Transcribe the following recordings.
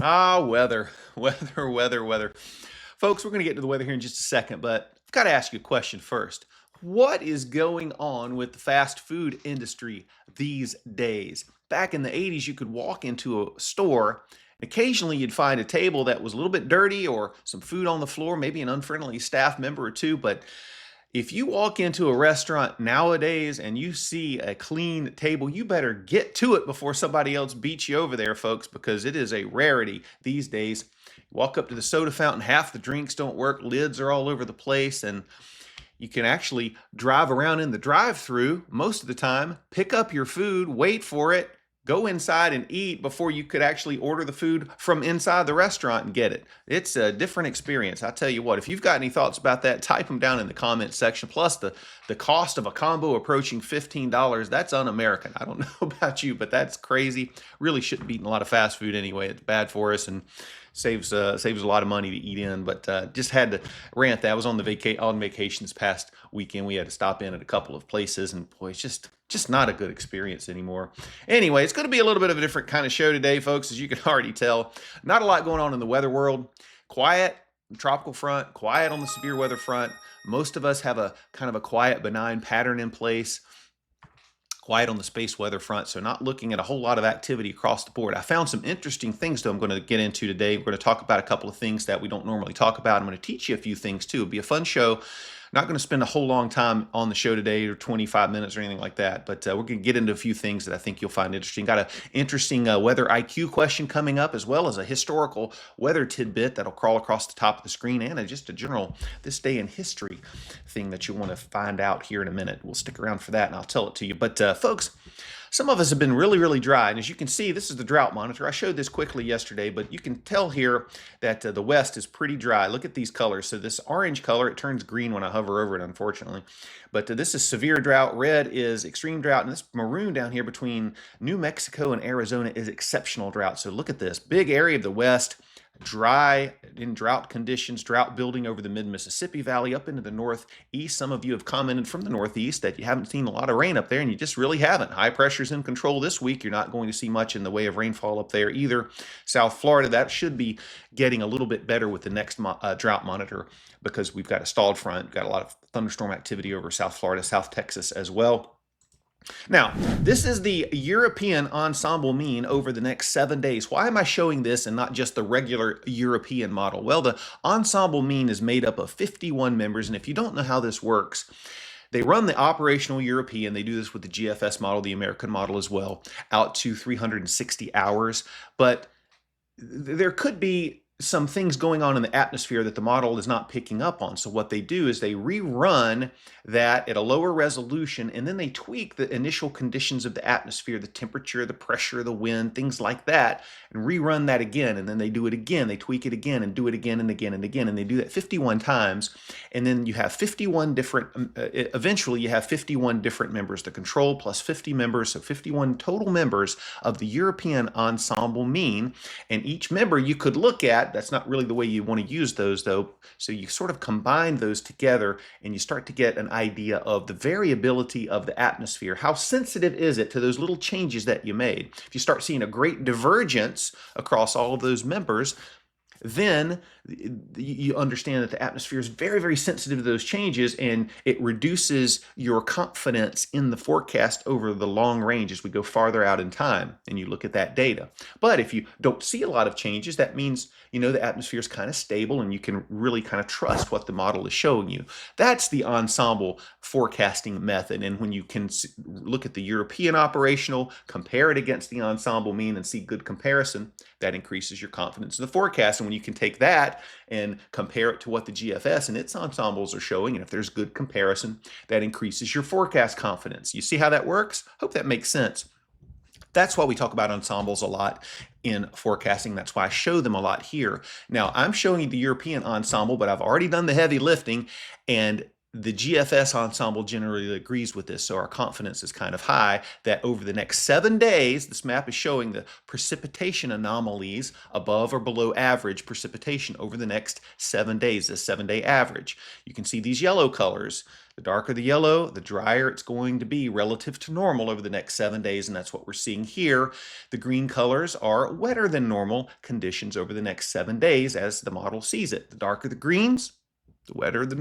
Weather, weather. Folks, we're going to get to the weather here in just a second, but I've got to ask you a question first. What is going on with the fast food industry these days? Back in the 80s, you could walk into a store, and occasionally you'd find a table that was a little bit dirty or some food on the floor, maybe an unfriendly staff member or two, but if you walk into a restaurant nowadays and you see a clean table, you better get to it before somebody else beats you over there, folks, because it is a rarity these days. You walk up to the soda fountain, half the drinks don't work, lids are all over the place, and you can actually drive around in the drive-through most of the time, pick up your food, wait for it, go inside and eat before you could actually order the food from inside the restaurant and get it. It's a different experience. I tell you what, if you've got any thoughts about that, type them down in the comment section. Plus the cost of a combo approaching $15, that's un-American. I don't know about you, but that's crazy. Really shouldn't be eating a lot of fast food anyway. It's bad for us and saves a lot of money to eat in. But just had to rant that. I was on vacation this past weekend. We had to stop in at a couple of places, and boy, it's just not a good experience anymore. Anyway, it's going to be a little bit of a different kind of show today, folks, as you can already tell. Not a lot going on in the weather world. Quiet tropical front, quiet on the severe weather front. Most of us have a kind of a quiet, benign pattern in place. Quiet on the space weather front, so not looking at a whole lot of activity across the board. I found some interesting things that I'm going to get into today. We're going to talk about a couple of things that we don't normally talk about. I'm going to teach you a few things too. It'll be a fun show. Not going to spend a whole long time on the show today, or 25 minutes or anything like that, but we're going to get into a few things that I think you'll find interesting. Got an interesting weather IQ question coming up, as well as a historical weather tidbit that'll crawl across the top of the screen, and just a general this day in history thing that you want to find out here in a minute. We'll stick around for that and I'll tell it to you. But folks, some of us have been really, really dry. And as you can see, this is the drought monitor. I showed this quickly yesterday, but you can tell here that the west is pretty dry. Look at these colors. So this orange color, it turns green when I hover over it, unfortunately. But this is severe drought. Red is extreme drought. And this maroon down here between New Mexico and Arizona is exceptional drought. So look at this big area of the west, dry in drought conditions, drought building over the mid-Mississippi Valley up into the northeast. Some of you have commented from the northeast that you haven't seen a lot of rain up there, and you just really haven't. High pressure's in control this week. You're not going to see much in the way of rainfall up there either. South Florida, that should be getting a little bit better with the next drought monitor, because we've got a stalled front. We've got a lot of thunderstorm activity over South Florida, South Texas as well. Now, this is the European ensemble mean over the next 7 days. Why am I showing this and not just the regular European model? Well, the ensemble mean is made up of 51 members, and if you don't know how this works, they run the operational European, they do this with the GFS model, the American model as well, out to 360 hours, but there could be some things going on in the atmosphere that the model is not picking up on. So what they do is they rerun that at a lower resolution, and then they tweak the initial conditions of the atmosphere, the temperature, the pressure, the wind, things like that, and rerun that again. And then they do it again, they tweak it again and do it again and again and again. And they do that 51 times. And then you have 51 different, eventually you have 51 different members, the control plus 50 members. So 51 total members of the European ensemble mean. And each member you could look at. That's not really the way you want to use those, though. So you sort of combine those together and you start to get an idea of the variability of the atmosphere. How sensitive is it to those little changes that you made? If you start seeing a great divergence across all of those members, then you understand that the atmosphere is very, very sensitive to those changes, and it reduces your confidence in the forecast over the long range as we go farther out in time and you look at that data. But if you don't see a lot of changes, that means the atmosphere is kind of stable and you can really kind of trust what the model is showing you. That's the ensemble forecasting method. And when you can look at the European operational, compare it against the ensemble mean and see good comparison, that increases your confidence in the forecast. And when you can take that and compare it to what the GFS and its ensembles are showing, and if there's good comparison, that increases your forecast confidence. You see how that works? Hope that makes sense. That's why we talk about ensembles a lot in forecasting. That's why I show them a lot here. Now, I'm showing you the European ensemble, but I've already done the heavy lifting, and The GFS ensemble generally agrees with this, so our confidence is kind of high that over the next 7 days, this map is showing the precipitation anomalies above or below average precipitation over the next 7 days, the 7-day average. You can see these yellow colors. The darker the yellow, the drier it's going to be relative to normal over the next 7 days, and that's what we're seeing here. The green colors are wetter than normal conditions over the next 7 days as the model sees it. The darker the greens, the wetter the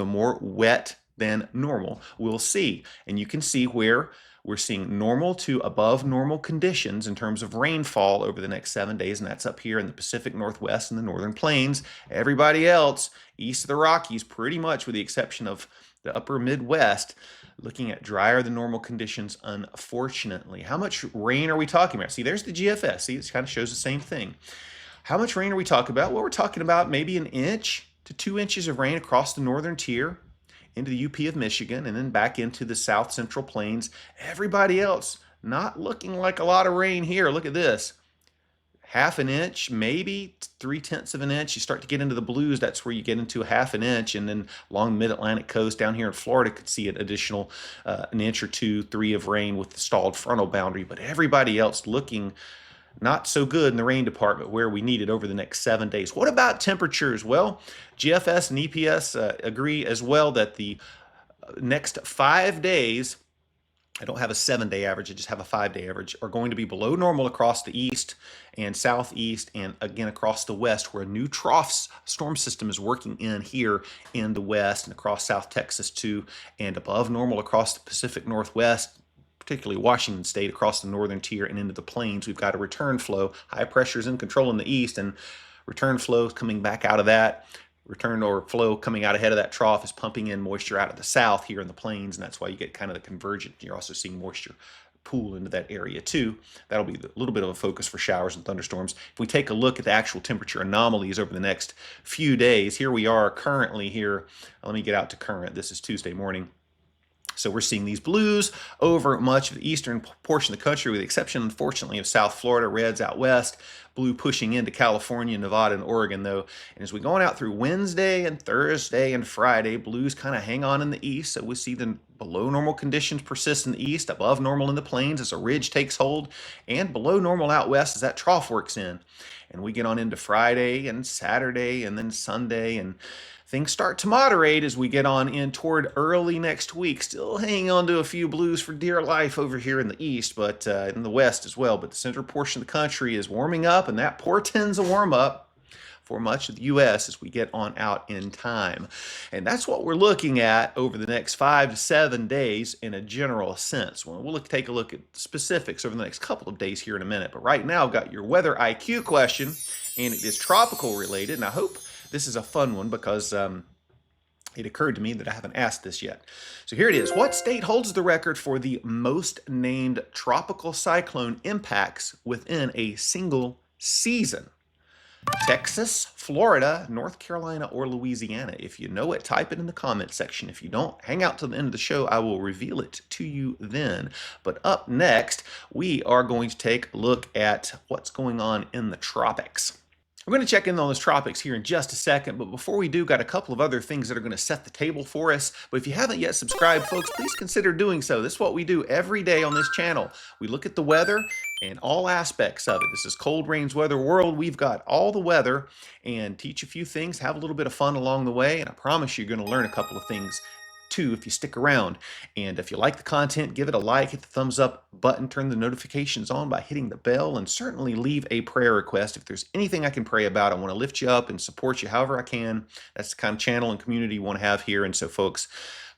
more wet than normal we'll see. And you can see where we're seeing normal to above normal conditions in terms of rainfall over the next 7 days, and that's up here in the Pacific Northwest and the Northern Plains. Everybody else east of the Rockies, pretty much with the exception of the upper Midwest, looking at drier than normal conditions, unfortunately. How much rain are we talking about? See, there's the GFS. See, it kind of shows the same thing. How much rain are we talking about? Well, we're talking about maybe 1 inch to 2 inches of rain across the northern tier into the UP of Michigan and then back into the south central plains. Everybody else not looking like a lot of rain here. Look at this. 1/2 inch, maybe 3/10 of an inch. You start to get into the blues, that's where you get into 1/2 inch, and then along the mid-Atlantic coast down here in Florida could see an additional 1 inch or 2, 3 of rain with the stalled frontal boundary. But everybody else looking not so good in the rain department where we need it over the next 7 days. What about temperatures? Well, GFS and EPS agree as well that the next 5 days, I don't have a 7-day average, I just have a 5-day average, are going to be below normal across the east and southeast and again across the west, where a new trough storm system is working in here in the west and across South Texas too, and above normal across the Pacific Northwest, particularly Washington State, across the northern tier and into the plains. We've got a return flow. High pressure is in control in the east, and return flow coming back out of that. Return or flow coming out ahead of that trough is pumping in moisture out of the south here in the plains, and that's why you get kind of the convergent. You're also seeing moisture pool into that area too. That'll be a little bit of a focus for showers and thunderstorms. If we take a look at the actual temperature anomalies over the next few days, here we are currently here. Let me get out to current. This is Tuesday morning. So we're seeing these blues over much of the eastern portion of the country, with the exception, unfortunately, of South Florida, reds out west, blue pushing into California, Nevada, and Oregon, though. And as we go on out through Wednesday and Thursday and Friday, blues kind of hang on in the east. So we see the below normal conditions persist in the east, above normal in the plains as a ridge takes hold, and below normal out west as that trough works in. And we get on into Friday and Saturday and then Sunday, and things start to moderate as we get on in toward early next week. Still hanging on to a few blues for dear life over here in the east, but in the west as well. But the central portion of the country is warming up, and that portends a warm up for much of the U.S. as we get on out in time. And that's what we're looking at over the next 5 to 7 days in a general sense. Well, we'll take a look at specifics over the next couple of days here in a minute. But right now, I've got your weather IQ question, and it is tropical related, and I hope this is a fun one because it occurred to me that I haven't asked this yet. So here it is. What state holds the record for the most named tropical cyclone impacts within a single season? Texas, Florida, North Carolina, or Louisiana? If you know it, type it in the comment section. If you don't, hang out till the end of the show. I will reveal it to you then. But up next, we are going to take a look at what's going on in the tropics. We're going to check in on those tropics here in just a second, but before we do, got a couple of other things that are going to set the table for us. But if you haven't yet subscribed, folks, please consider doing so. This is what we do every day on this channel. We look at the weather and all aspects of it. This is Cold Rain's Weather World. We've got all the weather and teach a few things, have a little bit of fun along the way, and I promise you're going to learn a couple of things too if you stick around. And if you like the content, give it a like, hit the thumbs up button, turn the notifications on by hitting the bell, and certainly leave a prayer request. If there's anything I can pray about, I want to lift you up and support you however I can. That's the kind of channel and community you want to have here. And so folks,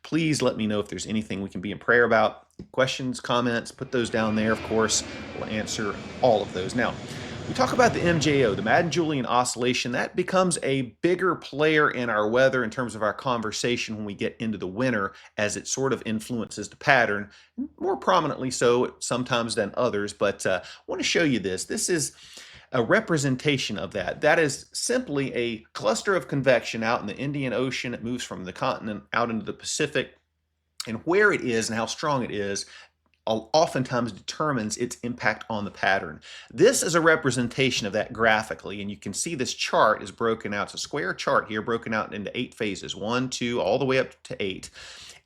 please let me know if there's anything we can be in prayer about. Questions, comments, put those down there. Of course, we'll answer all of those. Now, we talk about the MJO, the Madden-Julian Oscillation. That becomes a bigger player in our weather in terms of our conversation when we get into the winter, as it sort of influences the pattern, more prominently so sometimes than others. But I want to show you this. This is a representation of that. That is simply a cluster of convection out in the Indian Ocean. It moves from the continent out into the Pacific, and where it is and how strong it is oftentimes determines its impact on the pattern. This is a representation of that graphically, and you can see this chart is broken out. It's a square chart here broken out into 8 phases, 1, 2, all the way up to 8.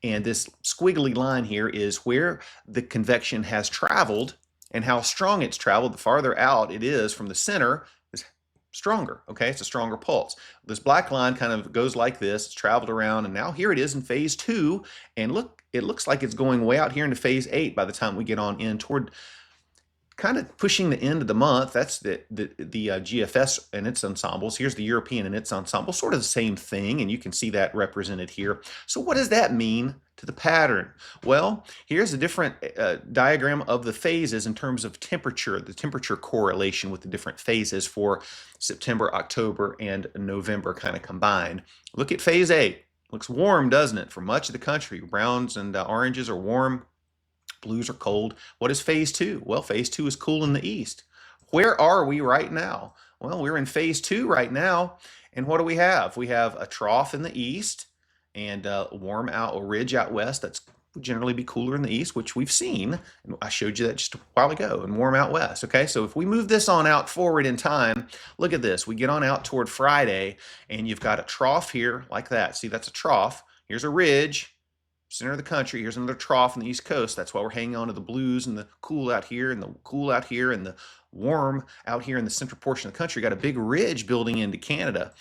And this squiggly line here is where the convection has traveled and how strong it's traveled. The farther out it is from the center is stronger, okay? It's a stronger pulse. This black line kind of goes like this. It's traveled around, and now here it is in phase 2. And look, it looks like it's going way out here into phase 8 by the time we get on in toward kind of pushing the end of the month. That's the GFS and its ensembles. Here's the European and its ensemble, sort of the same thing, and you can see that represented here. So what does that mean to the pattern? Well, here's a different diagram of the phases in terms of temperature, the temperature correlation with the different phases for September, October, and November kind of combined. Look at phase 8. Looks warm, doesn't it? For much of the country, browns and oranges are warm. Blues are cold. What is phase 2? Well, phase 2 is cool in the east. Where are we right now? Well, we're in phase 2 right now. And what do we have? We have a trough in the east and a ridge out west. That's would generally be cooler in the east, which we've seen. And I showed you that just a while ago, and warm out west. Okay, so if we move this on out forward in time, look at this. We get on out toward Friday, and you've got a trough here like that. See, that's a trough. Here's a ridge. Center of the country. Here's another trough on the east coast. That's why we're hanging on to the blues and the cool out here and the cool out here and the warm out here in the central portion of the country. Got a big ridge building into Canada.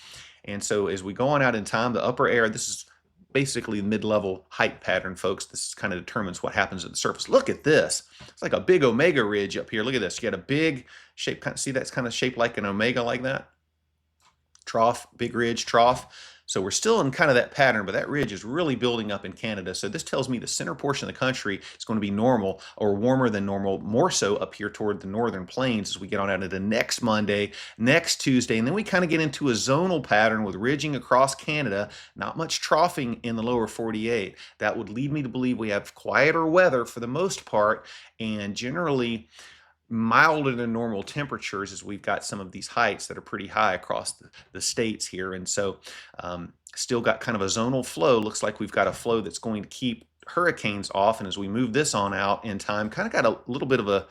And so as we go on out in time, the upper air, this is basically mid-level height pattern, folks. This kind of determines what happens at the surface. Look at this. It's like a big omega ridge up here. Look at this. You got a big shape. See, that's kind of shaped like an omega like that. Trough, big ridge, trough. So we're still in kind of that pattern, but that ridge is really building up in Canada. So this tells me the center portion of the country is going to be normal or warmer than normal, more so up here toward the northern plains as we get on out into next Monday, next Tuesday. And then we kind of get into a zonal pattern with ridging across Canada, not much troughing in the lower 48. That would lead me to believe we have quieter weather for the most part, and generally milder than normal temperatures as we've got some of these heights that are pretty high across the states here. And so still got kind of a zonal flow. Looks like we've got a flow that's going to keep hurricanes off. And as we move this on out in time, kind of got a little bit of a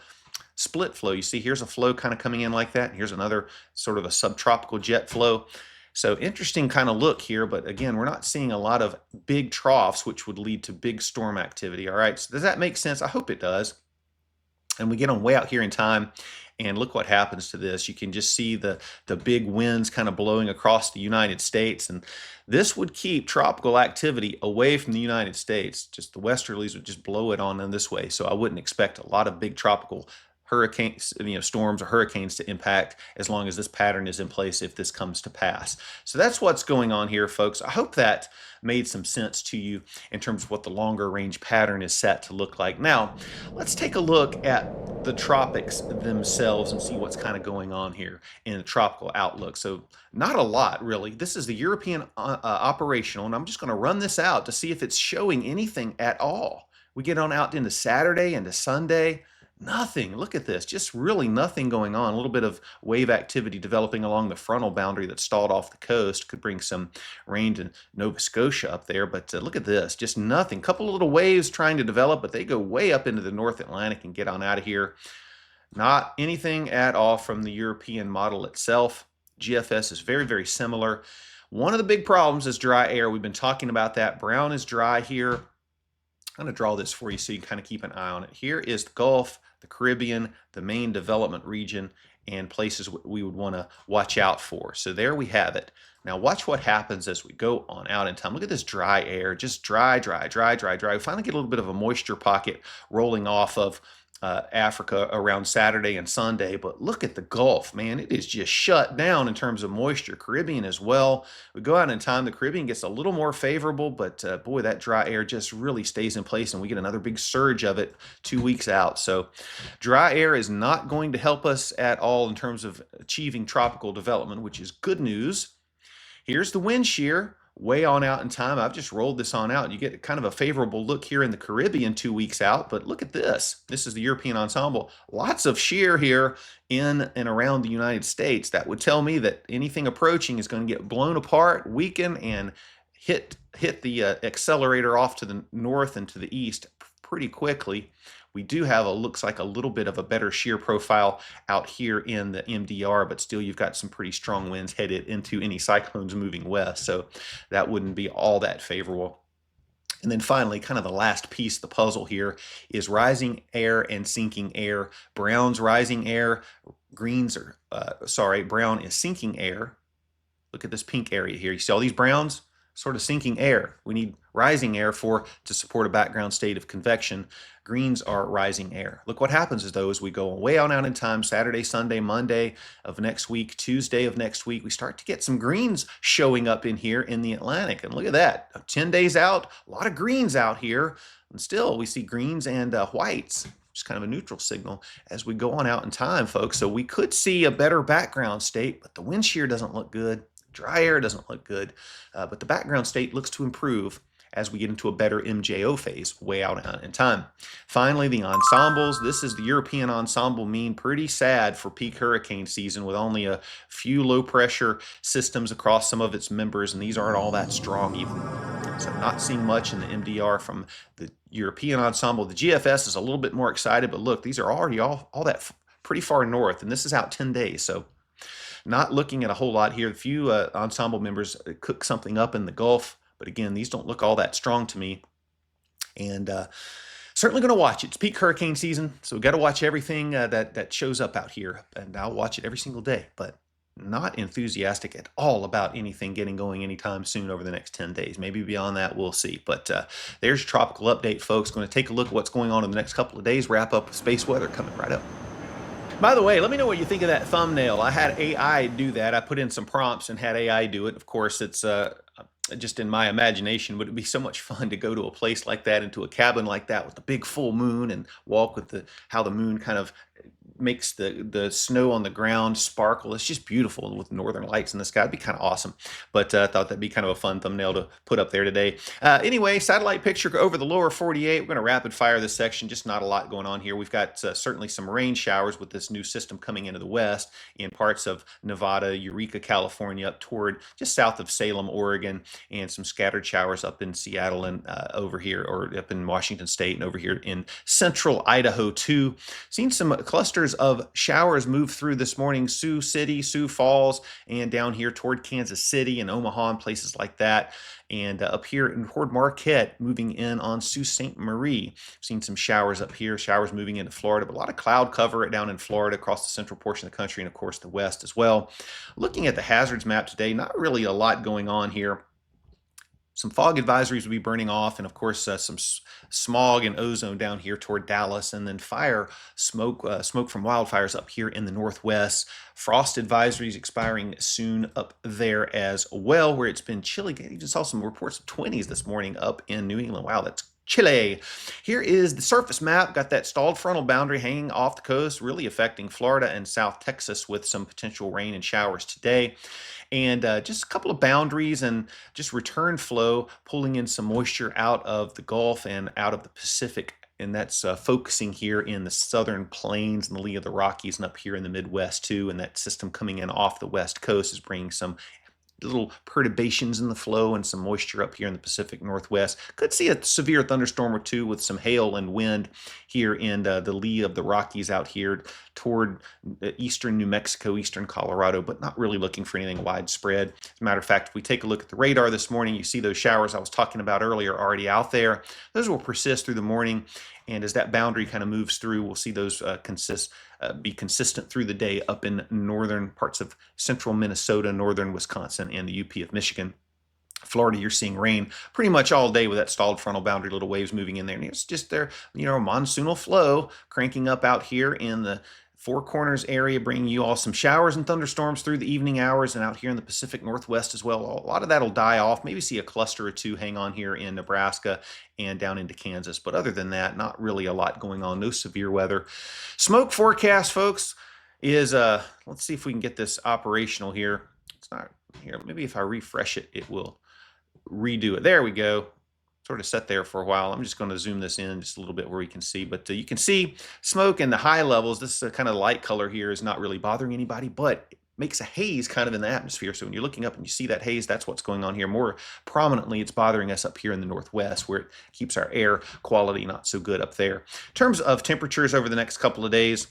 split flow. You see here's a flow kind of coming in like that. Here's another sort of a subtropical jet flow. So interesting kind of look here, but again, we're not seeing a lot of big troughs, which would lead to big storm activity. All right, so does that make sense? I hope it does. And we get on way out here in time, and look what happens to this. You can just see the big winds kind of blowing across the United States, and this would keep tropical activity away from the United States. Just the westerlies would just blow it on in this way. So I wouldn't expect a lot of big tropical hurricanes, storms or hurricanes to impact as long as this pattern is in place if this comes to pass. So that's what's going on here, folks. I hope that made some sense to you in terms of what the longer range pattern is set to look like. Now, let's take a look at the tropics themselves and see what's kind of going on here in the tropical outlook. So not a lot, really. This is the European operational, and I'm just going to run this out to see if it's showing anything at all. We get on out into Saturday, into Sunday. Nothing. Look at this. Just really nothing going on. A little bit of wave activity developing along the frontal boundary that stalled off the coast. Could bring some rain to Nova Scotia up there. But look at this. Just nothing. Couple of little waves trying to develop, but they go way up into the North Atlantic and get on out of here. Not anything at all from the European model itself. GFS is very, very similar. One of the big problems is dry air. We've been talking about that. Brown is dry here. I'm going to draw this for you so you can kind of keep an eye on it. Here is the Gulf, the Caribbean, the main development region, and places we would want to watch out for. So there we have it. Now watch what happens as we go on out in time. Look at this dry air, just dry, dry, dry, dry, dry. We finally get a little bit of a moisture pocket rolling off of Africa around Saturday and Sunday, but look at the Gulf, man. It is just shut down in terms of moisture. Caribbean as well. We go out in time, the Caribbean gets a little more favorable, but boy, that dry air just really stays in place, and we get another big surge of it 2 weeks out. So dry air is not going to help us at all in terms of achieving tropical development, which is good news. Here's the wind shear. Way on out in time. I've just rolled this on out. You get kind of a favorable look here in the Caribbean 2 weeks out, but look at this. This is the European ensemble. Lots of shear here in and around the United States. That would tell me that anything approaching is going to get blown apart, weaken, and hit the accelerator off to the north and to the east pretty quickly. We do have looks like a little bit of a better shear profile out here in the MDR, but still you've got some pretty strong winds headed into any cyclones moving west. So that wouldn't be all that favorable. And then finally, kind of the last piece of the puzzle here is rising air and sinking air. Brown's rising air, brown is sinking air. Look at this pink area here. You see all these browns? Sort of sinking air. We need rising air to support a background state of convection. Greens are rising air. Look what happens is though, as we go way out in time, Saturday, Sunday, Monday of next week, Tuesday of next week, we start to get some greens showing up in here in the Atlantic. And look at that, 10 days out, a lot of greens out here. And still we see greens and whites. Just kind of a neutral signal as we go on out in time, folks. So we could see a better background state, but the wind shear doesn't look good. Dry air doesn't look good, but the background state looks to improve as we get into a better MJO phase way out in time. Finally, the ensembles. This is the European ensemble mean. Pretty sad for peak hurricane season with only a few low pressure systems across some of its members, and these aren't all that strong even. So I'm not seeing much in the MDR from the European ensemble. The GFS is a little bit more excited, but look, these are already all that pretty far north, and this is out 10 days. So not looking at a whole lot here. A few ensemble members cook something up in the Gulf, but again, these don't look all that strong to me. And certainly going to watch it. It's peak hurricane season, so we've got to watch everything that shows up out here, and I'll watch it every single day, but not enthusiastic at all about anything getting going anytime soon over the next 10 days. Maybe beyond that, we'll see. But there's your tropical update, folks. Going to take a look at what's going on in the next couple of days, wrap up with space weather coming right up. By the way, let me know what you think of that thumbnail. I had AI do that. I put in some prompts and had AI do it. Of course, it's just in my imagination. Would it be so much fun to go to a place like that, into a cabin like that with the big full moon, and walk with how the moon kind of makes the snow on the ground sparkle. It's just beautiful with northern lights in the sky. It'd be kind of awesome. But I thought that'd be kind of a fun thumbnail to put up there today. Anyway, satellite picture over the lower 48. We're going to rapid fire this section. Just not a lot going on here. We've got certainly some rain showers with this new system coming into the west in parts of Nevada, Eureka, California, up toward just south of Salem, Oregon, and some scattered showers up in Seattle and over here, or up in Washington State and over here in central Idaho too. Seen some clusters of showers move through this morning. Sioux City, Sioux Falls, and down here toward Kansas City and Omaha and places like that. And up here toward Marquette, moving in on Sault Ste. Marie. Seen some showers up here, showers moving into Florida, but a lot of cloud cover down in Florida, across the central portion of the country, and of course the west as well. Looking at the hazards map today, not really a lot going on here. Some fog advisories will be burning off, and of course some smog and ozone down here toward Dallas, and then smoke from wildfires up here in the northwest. Frost advisories expiring soon up there as well, where it's been chilly. You just saw some reports of 20s this morning up in New England. Wow, that's chilly. Here is the surface map. Got that stalled frontal boundary hanging off the coast, really affecting Florida and South Texas with some potential rain and showers today. And just a couple of boundaries and just return flow pulling in some moisture out of the Gulf and out of the Pacific. And that's focusing here in the southern plains and the lee of the Rockies and up here in the Midwest too. And that system coming in off the West Coast is bringing some little perturbations in the flow and some moisture up here in the Pacific Northwest. Could see a severe thunderstorm or two with some hail and wind here in the lee of the Rockies out here toward eastern New Mexico, eastern Colorado, but not really looking for anything widespread. As a matter of fact, if we take a look at the radar this morning, you see those showers I was talking about earlier already out there. Those will persist through the morning. And as that boundary kind of moves through, we'll see those be consistent through the day up in northern parts of central Minnesota, northern Wisconsin, and the UP of Michigan. Florida, you're seeing rain pretty much all day with that stalled frontal boundary, little waves moving in there. And it's just their, monsoonal flow cranking up out here in the Four Corners area, bringing you all some showers and thunderstorms through the evening hours, and out here in the Pacific Northwest as well. A lot of that will die off. Maybe see a cluster or two hang on here in Nebraska and down into Kansas. But other than that, not really a lot going on. No severe weather. Smoke forecast, folks, is, let's see if we can get this operational here. It's not here. Maybe if I refresh it, it will redo it. There we go. Sort of set there for a while. I'm just going to zoom this in just a little bit where we can see, but you can see smoke in the high levels. This kind of light color here is not really bothering anybody, but makes a haze kind of in the atmosphere. So when you're looking up and you see that haze, that's what's going on here. More prominently, it's bothering us up here in the northwest, where it keeps our air quality not so good up there. In terms of temperatures over the next couple of days,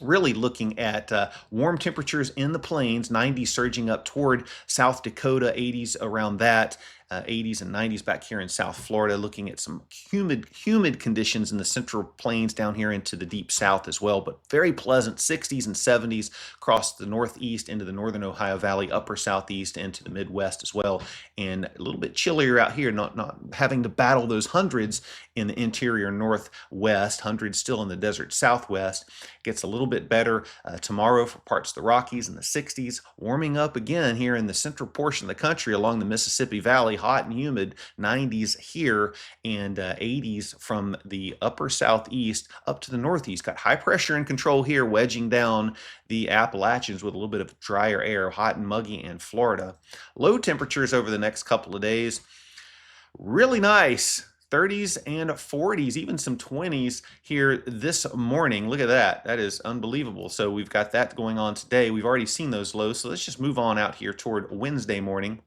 really looking at warm temperatures in the plains, 90s surging up toward South Dakota, 80s around that, 80s and 90s back here in South Florida, looking at some humid conditions in the central plains down here into the deep south as well, but very pleasant 60s and 70s across the northeast into the northern Ohio Valley, upper southeast into the Midwest as well, and a little bit chillier out here, not having to battle those hundreds in the interior northwest, hundreds still in the desert southwest. Gets a little bit better tomorrow for parts of the Rockies in the 60s, warming up again here in the central portion of the country along the Mississippi Valley, hot and humid, 90s here and 80s from the upper southeast up to the northeast. Got high pressure and control here, wedging down the Appalachians with a little bit of drier air, hot and muggy in Florida. Low temperatures over the next couple of days, really nice. 30s and 40s, even some 20s here this morning. Look at that. That is unbelievable. So we've got that going on today. We've already seen those lows. So let's just move on out here toward Wednesday morning.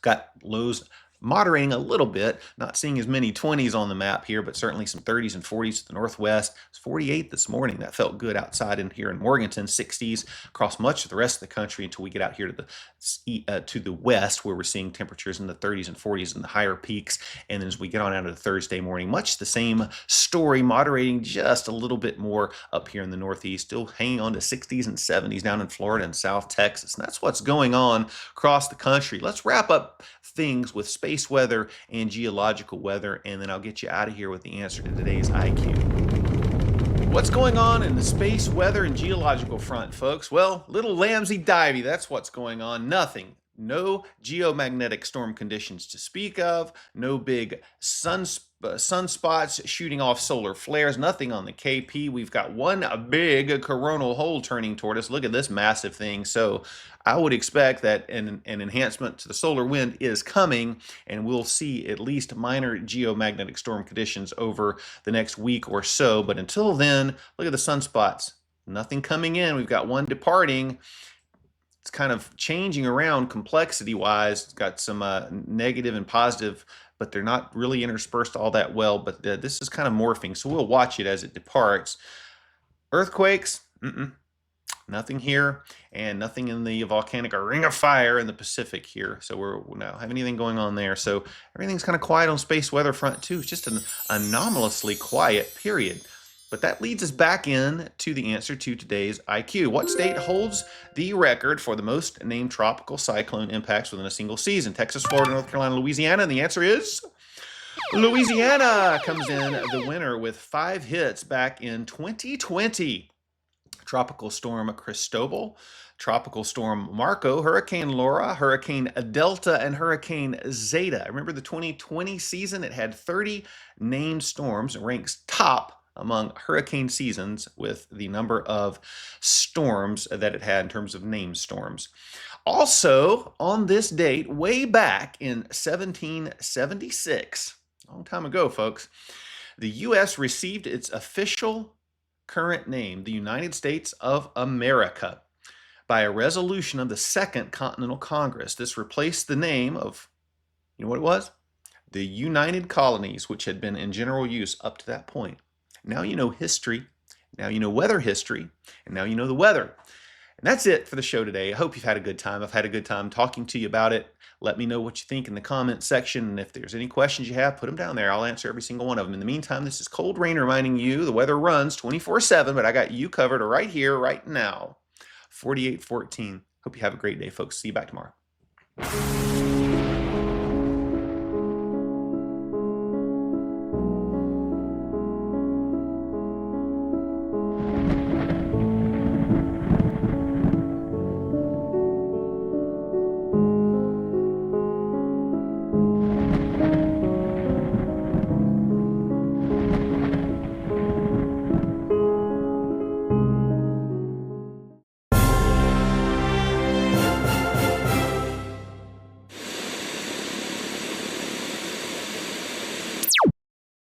Got lows moderating a little bit, not seeing as many 20s on the map here, but certainly some 30s and 40s to the northwest. It's 48 this morning. That felt good outside in here in Morganton. 60s across much of the rest of the country until we get out here to the west, where we're seeing temperatures in the 30s and 40s and the higher peaks. And then as we get on out of the Thursday morning, much the same story, moderating just a little bit more up here in the northeast, still hanging on to 60s and 70s down in Florida and South Texas. And that's what's going on across the country. Let's wrap up things with space weather and geological weather, and then I'll get you out of here with the answer to today's IQ. What's going on in the space weather and geological front, folks? Well, little lamsy-divey, that's what's going on. Nothing. No geomagnetic storm conditions to speak of, no big sunspots shooting off solar flares, nothing on the KP. We've got one big coronal hole turning toward us. Look at this massive thing. So I would expect that an enhancement to the solar wind is coming, and we'll see at least minor geomagnetic storm conditions over the next week or so. But until then, look at the sunspots. Nothing coming in. We've got one departing. It's kind of changing around complexity-wise. It's got some negative and positive, but they're not really interspersed all that well. But this is kind of morphing, so we'll watch it as it departs. Earthquakes, nothing here, and nothing in the volcanic ring of fire in the Pacific here. So we don't have anything going on there. So everything's kind of quiet on space weather front too. It's just an anomalously quiet period. But that leads us back in to the answer to today's IQ. What state holds the record for the most named tropical cyclone impacts within a single season? Texas, Florida, North Carolina, Louisiana. And the answer is Louisiana comes in the winner with 5 hits back in 2020. Tropical storm Cristobal, Tropical storm Marco, Hurricane Laura, Hurricane Delta, and Hurricane Zeta. Remember the 2020 season? It had 30 named storms. It ranks top among hurricane seasons with the number of storms that it had in terms of named storms. Also, on this date, way back in 1776, a long time ago, folks, the U.S. received its official current name, the United States of America, by a resolution of the Second Continental Congress. This replaced the name of, you know what it was? The United Colonies, which had been in general use up to that point. Now you know history, now you know weather history, and now you know the weather. And that's it for the show today. I hope you've had a good time. I've had a good time talking to you about it. Let me know what you think in the comment section. And if there's any questions you have, put them down there. I'll answer every single one of them. In the meantime, this is Cold Rain reminding you the weather runs 24/7, but I got you covered right here, right now. 4814. Hope you have a great day, folks. See you back tomorrow.